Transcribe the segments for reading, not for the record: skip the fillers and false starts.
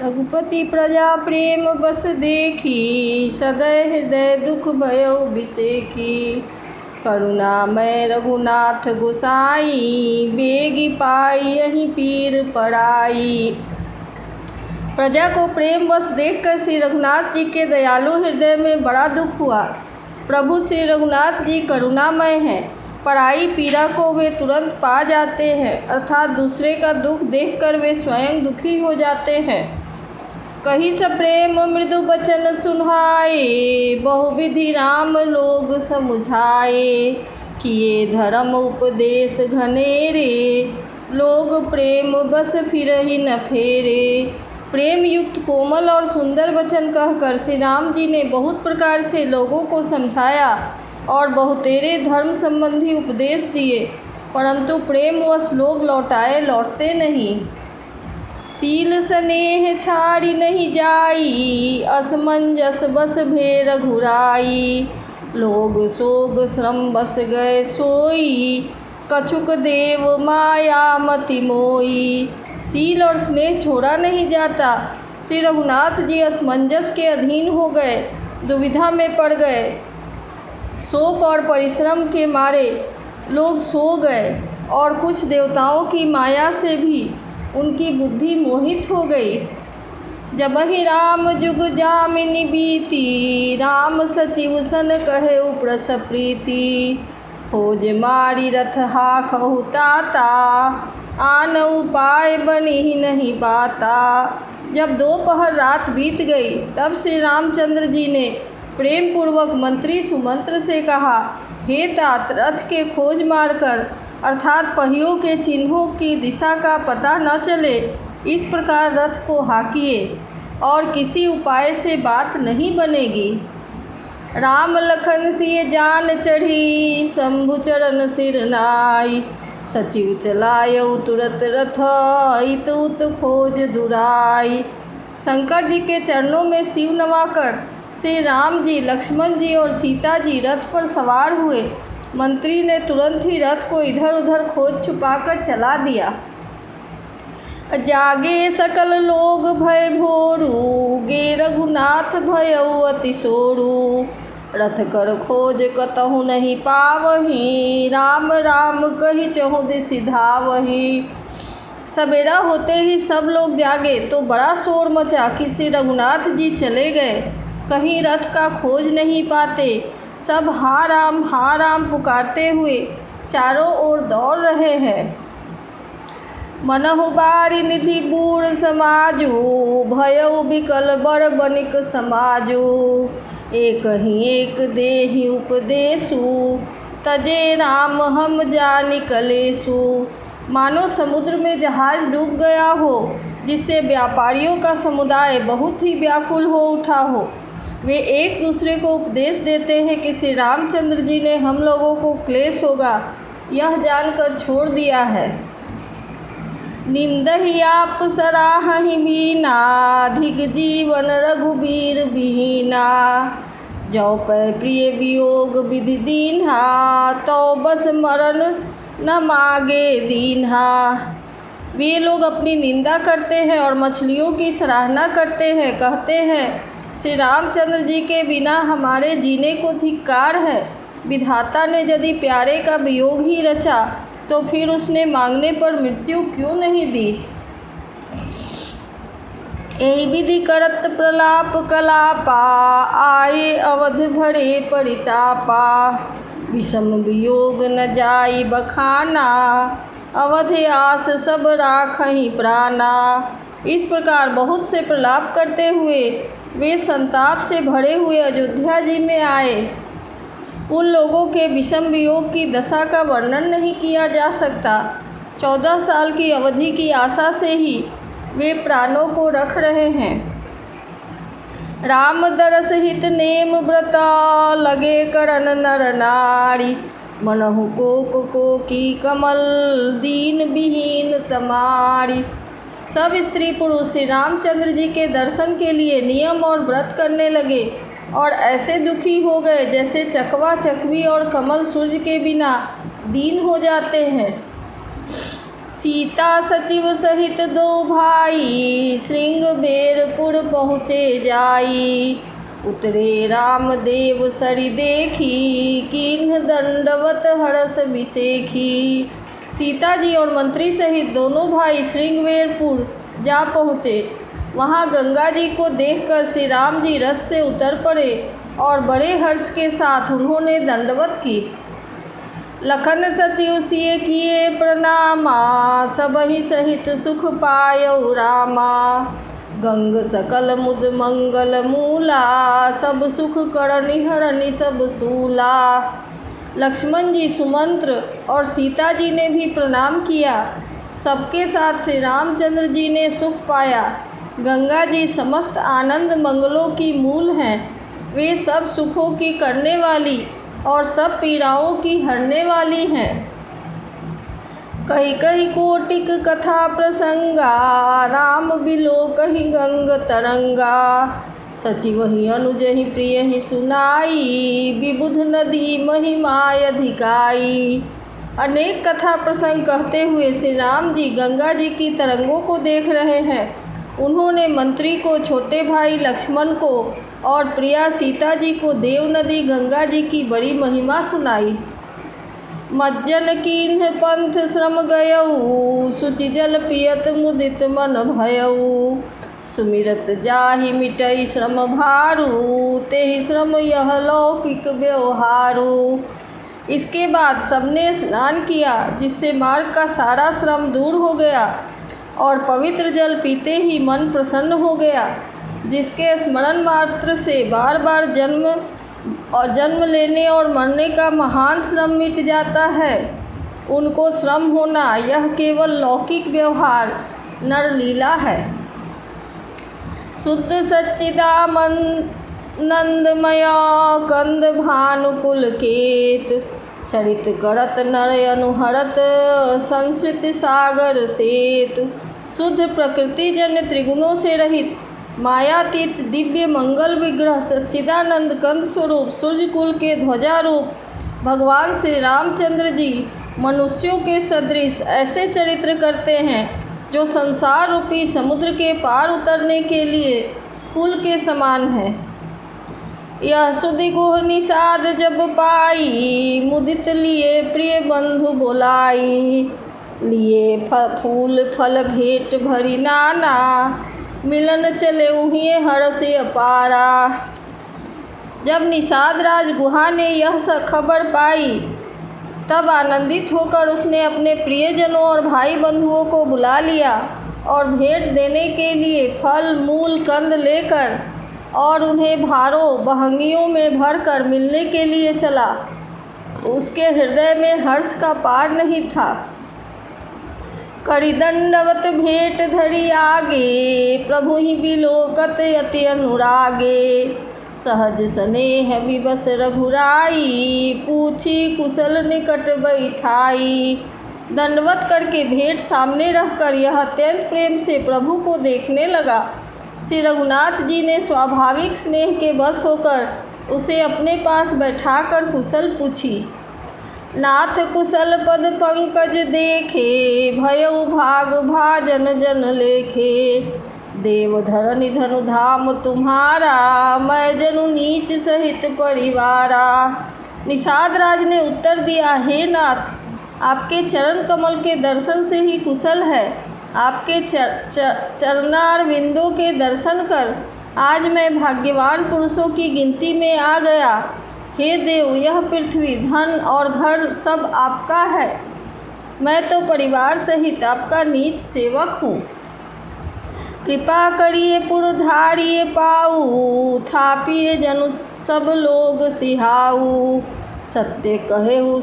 रघुपति प्रजा प्रेम बस देखी, सदै हृदय दुख भयो बिसेकी। करुणामय रघुनाथ गोसाई, बेगी पाई यहीं पीर पराई। प्रजा को प्रेम बस देखकर श्री रघुनाथ जी के दयालु हृदय में बड़ा दुख हुआ। प्रभु श्री रघुनाथ जी करुणामय हैं, पराई पीड़ा को वे तुरंत पा जाते हैं, अर्थात दूसरे का दुख देखकर वे स्वयं दुखी हो जाते हैं। कही सप्रेम मृदु बचन सुनाए, बहुविधि राम लोग समुझाए। किए धर्म उपदेश घनेरे, लोग प्रेम बस फिरहि न फेरे। प्रेम युक्त कोमल और सुंदर वचन कहकर श्री राम जी ने बहुत प्रकार से लोगों को समझाया और बहुतेरे धर्म संबंधी उपदेश दिए, परंतु प्रेमवश लोग लौटते नहीं। सील स्नेह छाड़ी नहीं जाई, असमंजस बस भे रघुराई। लोग सोग श्रम बस गए सोई, कछुक देव माया मति मोई। सील और स्नेह छोड़ा नहीं जाता। श्री रघुनाथ जी असमंजस के अधीन हो गए, दुविधा में पड़ गए। शोक और परिश्रम के मारे लोग सो गए और कुछ देवताओं की माया से भी उनकी बुद्धि मोहित हो गई। जबहि राम जुग जामिनी बीती, राम सचिव सन कहे प्रस प्रीति। खोज मारी रथ हाकहु ताता, आन उपाय बनी ही नहीं बाता। जब दोपहर रात बीत गई तब श्री रामचंद्र जी ने प्रेम पूर्वक मंत्री सुमंत्र से कहा, हे तात, रथ के खोज मारकर अर्थात पहियों के चिन्हों की दिशा का पता न चले, इस प्रकार रथ को हाकिए और किसी उपाय से बात नहीं बनेगी। राम लखन सिय जान चढ़ी, शंभु चरण सिर नाई। सचिव चलायो तुरत रथ, इत उत खोज दुराई। शंकर जी के चरणों में सिर नवाकर श्री राम जी, लक्ष्मण जी और सीता जी रथ पर सवार हुए। मंत्री ने तुरंत ही रथ को इधर उधर खोज छुपाकर चला दिया। जागे सकल लोग भय भोरू, गे रघुनाथ भयउ अति सोरू। रथ कर खोज कतहु नहीं पावही, राम राम कही चहुदिसि धावही। सवेरा होते ही सब लोग जागे तो बड़ा शोर मचा कि श्री रघुनाथ जी चले गए, कहीं रथ का खोज नहीं पाते। सब हा राम पुकारते हुए चारों ओर दौड़ रहे हैं। मनहु बारी निधि बूढ़ समाजू, भयउ बिकल बड़ बनिक समाजू। एक ही एक देहि उपदेशु, तजे राम हम जा निकलेसु। मानो समुद्र में जहाज डूब गया हो, जिससे व्यापारियों का समुदाय बहुत ही व्याकुल हो उठा हो। वे एक दूसरे को उपदेश देते हैं कि श्री रामचंद्र जी ने हम लोगों को क्लेश होगा यह जानकर छोड़ दिया है। निंदहि आप सराहहि मीना, अधिक जीवन रघुबीर बिहीना। जौ पै प्रिय वियोग विधि दीन्हा, तो बस मरण न मागे दीन्हा। वे लोग अपनी निंदा करते हैं और मछलियों की सराहना करते हैं, कहते हैं श्री रामचंद्र जी के बिना हमारे जीने को धिक्कार है। विधाता ने यदि प्यारे का वियोग ही रचा तो फिर उसने मांगने पर मृत्यु क्यों नहीं दी। एहि विधि करत प्रलाप कलापा, आए अवध भरे परितापा। विषम वियोग न जाई बखाना, अवध आस सब राखहि प्राणा। इस प्रकार बहुत से प्रलाप करते हुए वे संताप से भरे हुए अयोध्या जी में आए। उन लोगों के विषम वियोग की दशा का वर्णन नहीं किया जा सकता। 14 साल की अवधि की आशा से ही वे प्राणों को रख रहे हैं। राम दरस हित नेम व्रता, लगे करन नर नारी। मनहु को की कमल, दीन विहीन तमारी। सब स्त्री पुरुष श्री रामचंद्र जी के दर्शन के लिए नियम और व्रत करने लगे और ऐसे दुखी हो गए जैसे चकवा चकवी और कमल सूर्य के बिना दीन हो जाते हैं। सीता सचिव सहित दो भाई श्रृंगबेरपुर पहुँचे जाई। उतरे रामदेव सरि देखी कीन्ह दंडवत हरस बिसेखी। सीता जी और मंत्री सहित दोनों भाई श्रृंगबेरपुर जा पहुँचे। वहाँ गंगा जी को देखकर श्री राम जी रथ से उतर पड़े और बड़े हर्ष के साथ उन्होंने दंडवत की। लखन सचिव सिय किए प्रणामा सबहि सहित सुख पायौ रामा। गंग सकल मुद मंगल मूला सब सुख करनि हरनि सब सूला। लक्ष्मण जी सुमंत्र और सीता जी ने भी प्रणाम किया। सबके साथ श्री रामचंद्र जी ने सुख पाया। गंगा जी समस्त आनंद मंगलों की मूल हैं। वे सब सुखों की करने वाली और सब पीड़ाओं की हरने वाली हैं। कही कही कोटिक कथा प्रसंगा राम बिलो कही गंग तरंगा। सचिव ही अनुज ही प्रिय ही सुनाई विबुध नदी महिमाय अधिकाई। अनेक कथा प्रसंग कहते हुए श्री राम जी गंगा जी की तरंगों को देख रहे हैं। उन्होंने मंत्री को, छोटे भाई लक्ष्मण को और प्रिया सीता जी को देव नदी गंगा जी की बड़ी महिमा सुनाई। मज्जन कीन्ह पंथ श्रम गयऊ सुचि जल पियत मुदित मन भयऊ। सुमिरत जाहि मिटई श्रम भारू तेहि श्रम यह लौकिक व्यवहारू। इसके बाद सबने स्नान किया जिससे मार्ग का सारा श्रम दूर हो गया और पवित्र जल पीते ही मन प्रसन्न हो गया। जिसके स्मरण मात्र से बार बार जन्म लेने और मरने का महान श्रम मिट जाता है, उनको श्रम होना यह केवल लौकिक व्यवहार नर लीला है। शुद्ध सच्चिदानंदमया कंद भानुकुल केत चरित करत नर अनुहरत संस्कृत सागर सेतु। शुद्ध प्रकृति जन्य त्रिगुणों से रहित मायातीत दिव्य मंगल विग्रह सच्चिदानंद कंद स्वरूप सूर्यकुल के ध्वजारूप भगवान श्री रामचंद्र जी मनुष्यों के सदृश ऐसे चरित्र करते हैं जो संसार रूपी समुद्र के पार उतरने के लिए पुल के समान है। यह सुधि गुह निषाद जब पाई मुदित लिए प्रिय बंधु बोलाई। लिए फूल फल भेंट भरी नाना मिलन चले उहिए हर्षे अपारा। जब निषाद राज गुहा ने यह खबर पाई तब आनंदित होकर उसने अपने प्रियजनों और भाई बंधुओं को बुला लिया और भेंट देने के लिए फल मूल कंद लेकर और उन्हें भारों बहंगियों में भरकर मिलने के लिए चला। उसके हृदय में हर्ष का पार नहीं था। करी दंडवत भेंट धरी आगे प्रभु ही बिलोकत यति अनुरागे। सहज स्नेह विवश रघुराई पूछी कुशल निकट बैठाई। दंडवत करके भेंट सामने रखकर यह अत्यंत प्रेम से प्रभु को देखने लगा। श्री रघुनाथ जी ने स्वाभाविक स्नेह के बस होकर उसे अपने पास बैठाकर कुशल पूछी। नाथ कुशल पद पंकज देखे भयउ भाग भाजन जन लेखे। देव धरनि धनु धाम तुम्हारा मैं जनु नीच सहित परिवारा। निषाद राज ने उत्तर दिया, हे नाथ, आपके चरण कमल के दर्शन से ही कुशल है। आपके चरणार बिंदों के दर्शन कर आज मैं भाग्यवान पुरुषों की गिनती में आ गया। हे देव, यह पृथ्वी धन और घर सब आपका है। मैं तो परिवार सहित आपका नीच सेवक हूँ। कृपा करिए पुरधारिये पाऊ थापिए जनु सब लोग सिहाऊ। सत्य कहेहु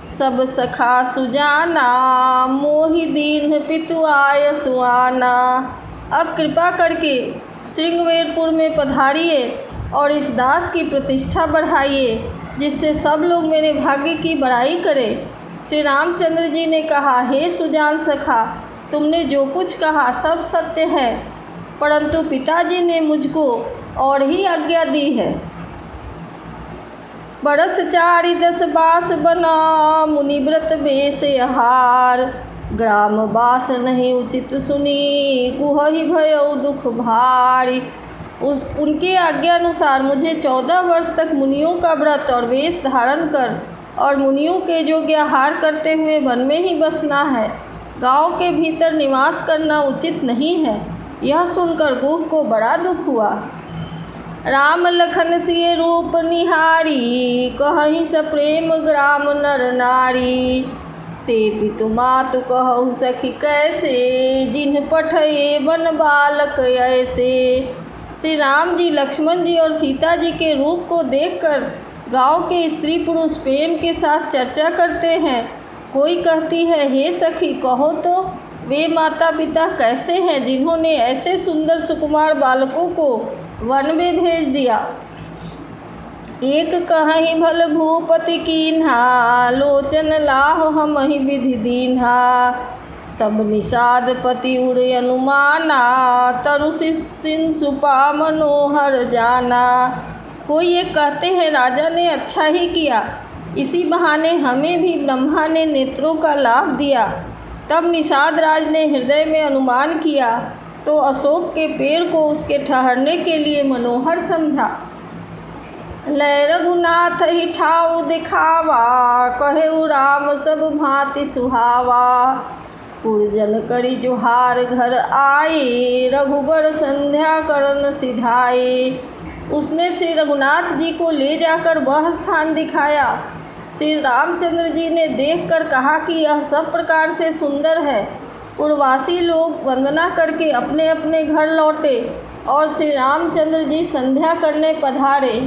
सब सखा सुजाना मोहि दीन पितु आय सुआना। अब कृपा करके श्रृंगबेरपुर में पधारिए और इस दास की प्रतिष्ठा बढ़ाइए जिससे सब लोग मेरे भाग्य की बड़ाई करें। श्री रामचंद्र जी ने कहा, हे सुजान सखा, तुमने जो कुछ कहा सब सत्य है, परंतु पिताजी ने मुझको और ही आज्ञा दी है। बरस 4 10 बास बना मुनिव्रत बेस आहार। ग्राम बास नहीं उचित सुनी, कुहहि भयउ दुख भारी। उनके आज्ञानुसार मुझे 14 वर्ष तक मुनियों का व्रत और वेश धारण कर और मुनियों के योग्य आहार करते हुए वन में ही बसना है। गांव के भीतर निवास करना उचित नहीं है। यह सुनकर गुह को बड़ा दुख हुआ। राम लखन सिय रूप निहारी, कहहि सप्रेम ग्राम नर नारी। ते पितु मातु कहु सखी कैसे, जिन्ह पठये वन बालक ऐसे। श्री राम जी, लक्ष्मण जी और सीता जी के रूप को देखकर गांव के स्त्री पुरुष प्रेम के साथ चर्चा करते हैं। कोई कहती है, हे सखी कहो तो वे माता पिता कैसे हैं जिन्होंने ऐसे सुंदर सुकुमार बालकों को वन में भेज दिया। एक कहीं भल भूपति कीन्हा, लोचन लाहो हमहि विधि दीन्हा। तब निषाद पति उड़े अनुमाना, तरु शिशिन सुपा मनोहर जाना। कोई ये कहते हैं, राजा ने अच्छा ही किया, इसी बहाने हमें भी ब्रह्मा ने नेत्रों का लाभ दिया। तब निषाद राज ने हृदय में अनुमान किया तो अशोक के पेड़ को उसके ठहरने के लिए मनोहर समझा। लय रघुनाथ ही ठाऊ दिखावा, कहेउ राम सब भांति सुहावा। पुरजन करी जोहार घर आए, रघुबर संध्या करन सिधाए। उसने श्री रघुनाथ जी को ले जाकर वह स्थान दिखाया। श्री रामचंद्र जी ने देखकर कहा कि यह सब प्रकार से सुंदर है। पुरवासी लोग वंदना करके अपने अपने घर लौटे और श्री रामचंद्र जी संध्या करने पधारे।